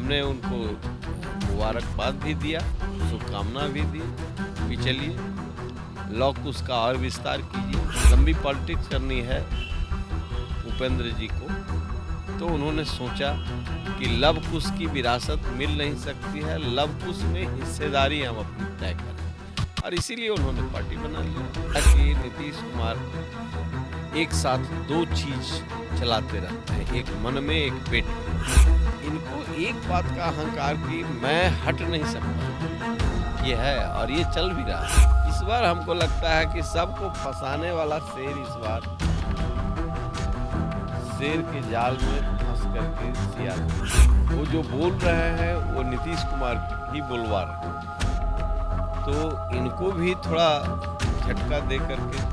हमने उनको मुबारकबाद भी दिया, शुभकामना भी दी कि चलिए लॉ-कुश का और विस्तार कीजिए। लंबी पॉलिटिक्स करनी है उपेंद्र जी को, तो उन्होंने सोचा कि लव-कुश की विरासत मिल नहीं सकती है, लव-कुश में हिस्सेदारी हम अपनी तय करें और इसीलिए उन्होंने पार्टी बना लिया कि नीतीश कुमार एक साथ 2 चीज़ चलाते रहते हैं, एक मन में, एक पेट में। इनको एक बात का अहंकार कि मैं हट नहीं सकता, ये है और ये चल भी रहा है। इस बार हमको लगता है कि सबको फँसाने वाला शेर इस बार शेर के जाल में फँस करके सिया। वो जो बोल रहे हैं वो नीतीश कुमार ही बुलवा रहे हैं। तो इनको भी थोड़ा झटका दे करके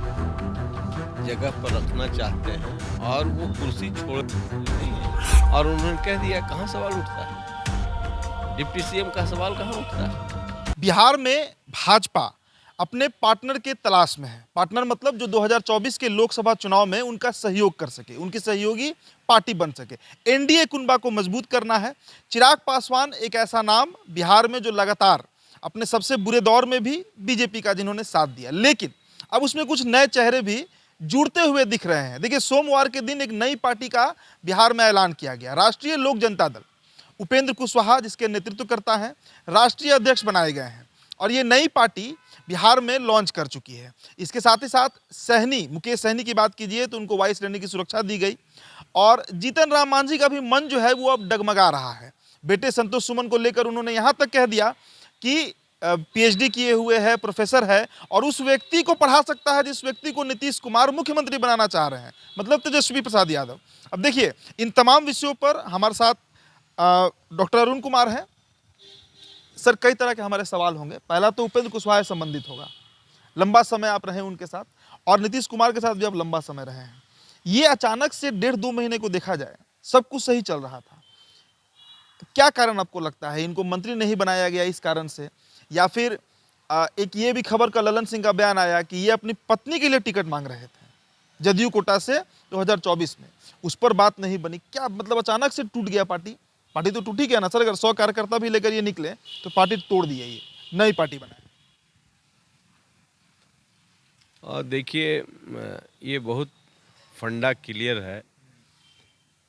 जगह पर रखना चाहते हैं और वो कुर्सी छोड़ नहीं है। और उन्होंने कह दिया कहाँ सवाल उठता है, डिप्टी सीएम का सवाल कहाँ उठता है। बिहार में भाजपा अपने पार्टनर के तलाश में है। पार्टनर मतलब जो 2024 के लोकसभा चुनाव में उनका सहयोग कर सके, उनकी सहयोगी पार्टी बन सके। एनडीए कुनबा को मजबूत करना है। चिराग पासवान एक ऐसा नाम बिहार में जो लगातार अपने सबसे बुरे दौर में भी बीजेपी का जिन्होंने साथ दिया, लेकिन अब उसमें कुछ नए चेहरे भी जुड़ते हुए दिख रहे हैं। देखिए, सोमवार के दिन एक नई पार्टी का बिहार में ऐलान किया गया। राष्ट्रीय लोक जनता दल, उपेंद्र कुशवाहा जिसके नेतृत्व करता है, राष्ट्रीय अध्यक्ष बनाए गए हैं और ये नई पार्टी बिहार में लॉन्च कर चुकी है। इसके साथ ही साथ सहनी, मुकेश सहनी की बात कीजिए तो उनको 22 रहने की सुरक्षा दी गई और जीतन राम मांझी का भी मन जो है वो अब डगमगा रहा है। बेटे संतोष सुमन को लेकर उन्होंने यहाँ तक कह दिया कि पीएचडी किए हुए है, प्रोफेसर है और उस व्यक्ति को पढ़ा सकता है जिस व्यक्ति को नीतीश कुमार मुख्यमंत्री बनाना चाह रहे हैं, मतलब तेजस्वी प्रसाद यादव। अब देखिए, इन तमाम विषयों पर हमारे साथ डॉक्टर अरुण कुमार हैं। सर, कई तरह के हमारे सवाल होंगे। पहला तो उपेंद्र कुशवाहा से संबंधित होगा। लंबा समय आप रहे उनके साथ और नीतीश कुमार के साथ भी आप लंबा समय रहे हैं। ये अचानक से 1.5-2 महीने को देखा जाए, सब कुछ सही चल रहा था। क्या कारण आपको लगता है? इनको मंत्री नहीं बनाया गया इस कारण से, या फिर एक ये भी खबर का ललन सिंह का बयान आया कि ये अपनी पत्नी के लिए टिकट मांग रहे थे जदयू कोटा से 2024 में, उस पर बात नहीं बनी। क्या मतलब अचानक से टूट गया पार्टी? पार्टी तो टूटी क्या ना सर, अगर 100 कार्यकर्ता भी लेकर ये निकले तो पार्टी तोड़ दी है, ये नई पार्टी बनाए। और देखिए ये बहुत फंडा क्लियर है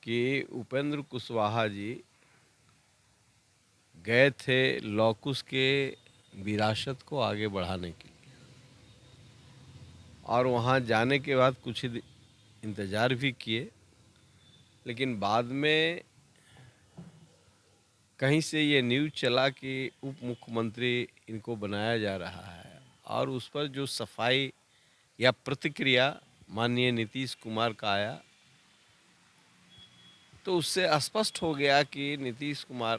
कि उपेंद्र कुशवाहा जी गए थे लॉ-कुश के विरासत को आगे बढ़ाने के लिए और वहाँ जाने के बाद कुछ ही इंतज़ार भी किए, लेकिन बाद में कहीं से ये न्यूज़ चला कि उप मुख्यमंत्री इनको बनाया जा रहा है और उस पर जो सफाई या प्रतिक्रिया माननीय नीतीश कुमार का आया, तो उससे स्पष्ट हो गया कि नीतीश कुमार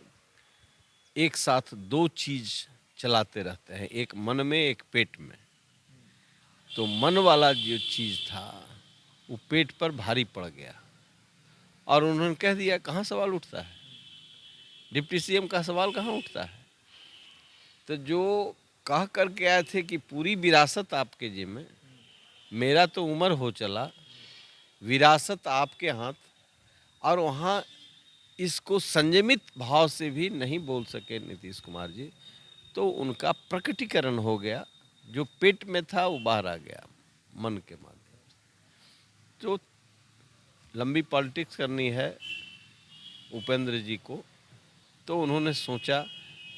एक साथ 2 चीज़ चलाते रहते हैं, एक मन में, एक पेट में। तो मन वाला जो चीज़ था वो पेट पर भारी पड़ गया और उन्होंने कह दिया कहाँ सवाल उठता है, डिप्टी सीएम का सवाल कहाँ उठता है। तो जो कह कर के आए थे कि पूरी विरासत आपके जिम्मे, मेरा तो उम्र हो चला, विरासत आपके हाथ, और वहाँ इसको संयमित भाव से भी नहीं बोल सके नीतीश कुमार जी, तो उनका प्रकटीकरण हो गया। जो पेट में था वो बाहर आ गया मन के माध्यम से। तो लंबी पॉलिटिक्स करनी है उपेंद्र जी को, तो उन्होंने सोचा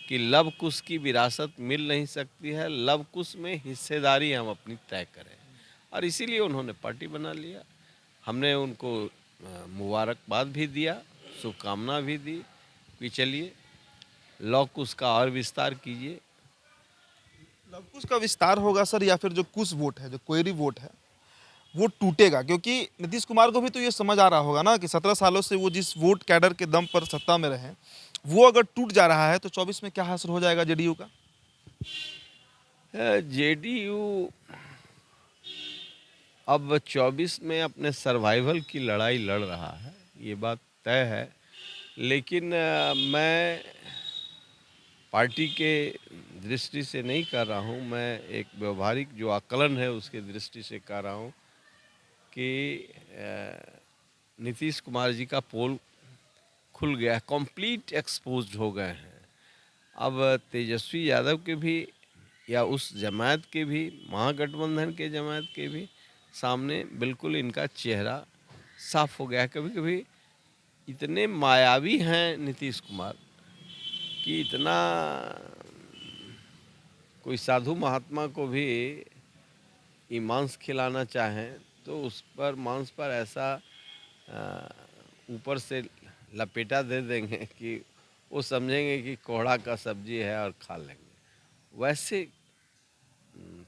कि लव-कुश की विरासत मिल नहीं सकती है, लव-कुश में हिस्सेदारी हम अपनी तय करें और इसीलिए उन्होंने पार्टी बना लिया। हमने उनको मुबारकबाद भी दिया, शुभकामना भी दी कि चलिए लव-कुश का और विस्तार कीजिए। लवकुश का विस्तार होगा सर, या फिर जो कुश वोट है, जो क्वेरी वोट है, वो टूटेगा? क्योंकि नीतीश कुमार को भी तो ये समझ आ रहा होगा ना कि 17 सालों से वो जिस वोट कैडर के दम पर सत्ता में रहे, वो अगर टूट जा रहा है तो 24 में क्या हासिल हो जाएगा जेडीयू का? जेडीयू अब 24 में अपने सर्वाइवल की लड़ाई लड़ रहा है, ये बात तय है। लेकिन मैं पार्टी के दृष्टि से नहीं कर रहा हूँ, मैं एक व्यवहारिक जो आकलन है उसके दृष्टि से कर रहा हूँ कि नीतीश कुमार जी का पोल खुल गया, कंप्लीट एक्सपोज्ड हो गए हैं। अब तेजस्वी यादव के भी या उस जमात के भी, महागठबंधन के जमात के भी सामने बिल्कुल इनका चेहरा साफ हो गया। कभी कभी इतने मायावी हैं नीतीश कुमार कि इतना कोई साधु महात्मा को भी ये मांस खिलाना चाहें तो उस पर मांस पर ऐसा ऊपर से लपेटा दे देंगे कि वो समझेंगे कि कोहड़ा का सब्जी है और खा लेंगे। वैसे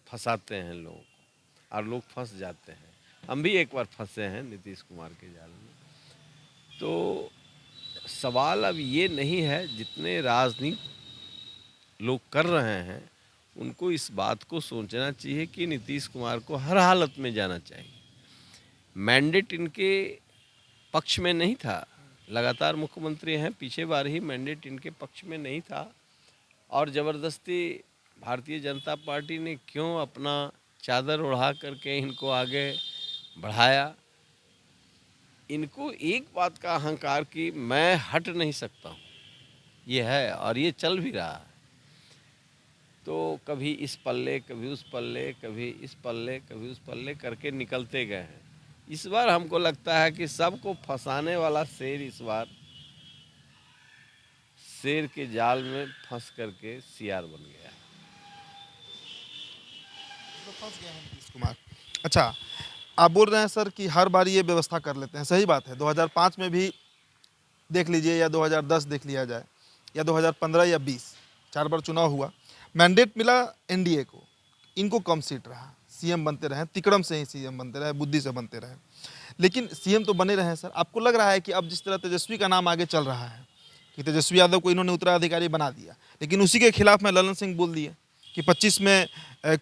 फंसाते हैं लोगों को और लोग फंस जाते हैं। हम भी एक बार फंसे हैं नीतीश कुमार के जाल में। तो सवाल अब ये नहीं है, जितने राजनीति लोग कर रहे हैं उनको इस बात को सोचना चाहिए कि नीतीश कुमार को हर हालत में जाना चाहिए। मैंडेट इनके पक्ष में नहीं था, लगातार मुख्यमंत्री हैं, पिछले बार ही मैंडेट इनके पक्ष में नहीं था और ज़बरदस्ती भारतीय जनता पार्टी ने क्यों अपना चादर ओढ़ा करके इनको आगे बढ़ाया। इनको एक बात का अहंकार कि मैं हट नहीं सकता हूँ, ये है और ये चल भी रहा है। तो कभी इस पल्ले, कभी उस पल्ले, कभी इस पल्ले, कभी उस पल्ले करके निकलते गए हैं। इस बार हमको लगता है कि सबको फंसाने वाला शेर इस बार शेर के जाल में फंस करके सियार बन गया है। तो फंस गए हैं नीतीश कुमार। अच्छा, आप बोल रहे हैं सर कि हर बार ये व्यवस्था कर लेते हैं, सही बात है। 2005 में भी देख लीजिए या 2010 देख लिया जाए या 2015 या 20, 4 बार चुनाव हुआ, मैंडेट मिला एनडीए को, इनको कम सीट रहा, सीएम बनते रहे, तिकड़म से ही सीएम बनते रहे, बुद्धि से बनते रहे, लेकिन सीएम तो बने रहे। सर आपको लग रहा है कि अब जिस तरह तेजस्वी का नाम आगे चल रहा है कि तेजस्वी यादव को इन्होंने उत्तराधिकारी बना दिया, लेकिन उसी के खिलाफ में ललन सिंह बोल दिए कि 25 में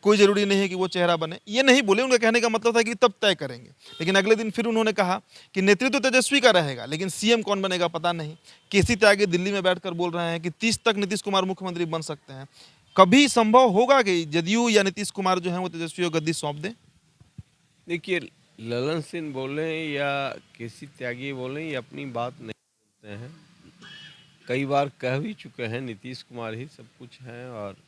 कोई ज़रूरी नहीं है कि वो चेहरा बने, ये नहीं बोले, उनका कहने का मतलब था कि तब तय करेंगे। लेकिन अगले दिन फिर उन्होंने कहा कि नेतृत्व तो तेजस्वी का रहेगा लेकिन सीएम कौन बनेगा पता नहीं। केसी त्यागी दिल्ली में बैठकर बोल रहे हैं कि 30 तक नीतीश कुमार मुख्यमंत्री बन सकते हैं। कभी संभव होगा कि जदयू या नीतीश कुमार जो है वो तेजस्वी को गद्दी सौंप दें? देखिए, ललन सिंह बोले या केसी त्यागी बोले, ये अपनी बात नहीं बोलते हैं, कई बार कह भी चुके हैं नीतीश कुमार ही सब कुछ हैं और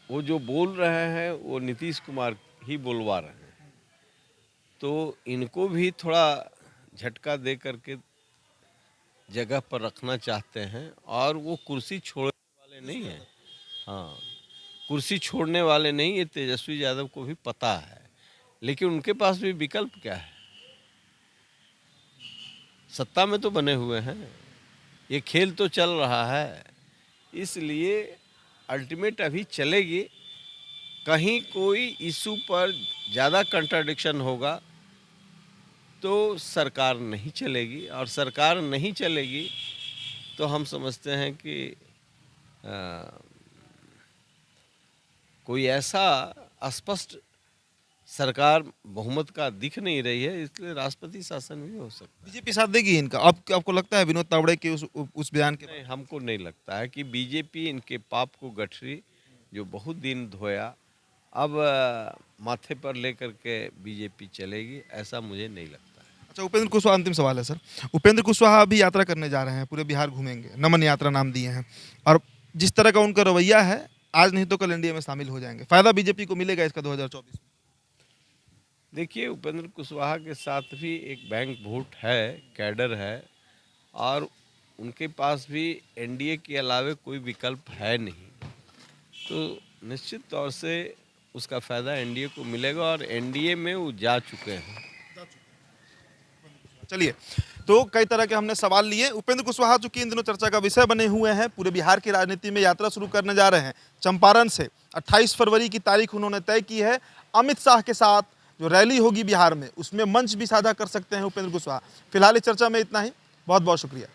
वो जो बोल रहे हैं वो नीतीश कुमार ही बोलवा रहे हैं। तो इनको भी थोड़ा झटका दे करके जगह पर रखना चाहते हैं और वो कुर्सी छोड़ने वाले नहीं हैं। हाँ, कुर्सी छोड़ने वाले नहीं, ये तेजस्वी यादव को भी पता है, लेकिन उनके पास भी विकल्प क्या है? सत्ता में तो बने हुए हैं, ये खेल तो चल रहा है, इसलिए अल्टीमेट अभी चलेगी। कहीं कोई इशू पर ज़्यादा कंट्राडिक्शन होगा तो सरकार नहीं चलेगी और सरकार नहीं चलेगी तो हम समझते हैं कि कोई ऐसा स्पष्ट सरकार बहुमत का दिख नहीं रही है, इसलिए राष्ट्रपति शासन भी हो सकता है। बीजेपी साथ देगी इनका? आपको लगता है विनोद तावड़े के उस बयान के नहीं, हमको नहीं लगता है कि बीजेपी इनके पाप को गठरी जो बहुत दिन धोया अब माथे पर लेकर के बीजेपी चलेगी, ऐसा मुझे नहीं लगता है। अच्छा, उपेंद्र कुशवाहा, अंतिम सवाल है सर। उपेंद्र कुशवाहा अभी यात्रा करने जा रहे हैं, पूरे बिहार घूमेंगे, नमन यात्रा नाम दिए हैं, और जिस तरह का उनका रवैया है, आज नहीं तो कल एनडीए में शामिल हो जाएंगे। फायदा बीजेपी को मिलेगा इसका 2024 में? देखिए, उपेंद्र कुशवाहा के साथ भी एक बैंक वोट है, कैडर है और उनके पास भी एनडीए के अलावे कोई विकल्प है नहीं, तो निश्चित तौर से उसका फ़ायदा एनडीए को मिलेगा और एनडीए में वो जा चुके हैं। चलिए, तो कई तरह के हमने सवाल लिए। उपेंद्र कुशवाहा चूंकि इन दिनों चर्चा का विषय बने हुए हैं, पूरे बिहार की राजनीति में यात्रा शुरू करने जा रहे हैं। चंपारण से 28 फरवरी की तारीख उन्होंने तय की है। अमित शाह के साथ जो रैली होगी बिहार में, उसमें मंच भी साझा कर सकते हैं उपेंद्र कुशवाहा। फिलहाल इस चर्चा में इतना ही, बहुत बहुत शुक्रिया।